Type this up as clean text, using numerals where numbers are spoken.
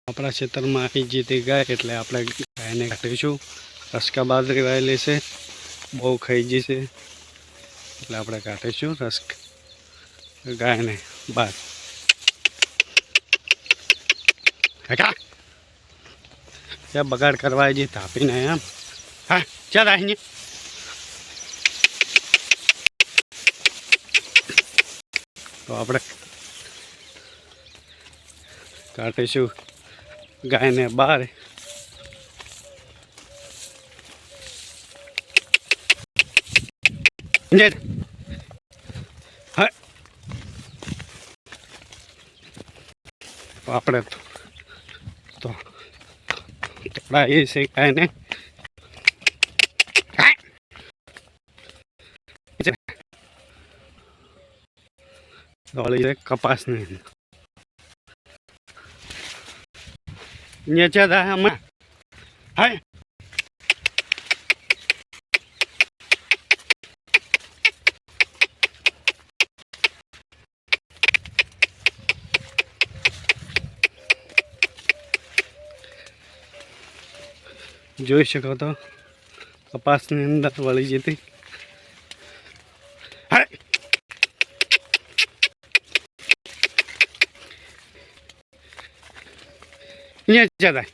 આપણા ખેતરમાં આવી જીતી ગાય એટલે આપણે ગાયને કાઢીશું। રસકા બાજરી વાયેલી છે, બહુ ખાઈ ગઈ છે એટલે આપણે કાઢીશું રસક ગાયને બહાર। ત્યાં બગાડ કરવા આવી તાપીને એમ હા ચાલ અહીં તો આપણે કાઢીશું ગાયને બહાર। હા આપણે તો થોડા એ છે ગાયને દોડી કપાસને નીચે થાય હમણાં હા જોઈ શકો તો કપાસની અંદર વળી જતી હા નીચે થાય।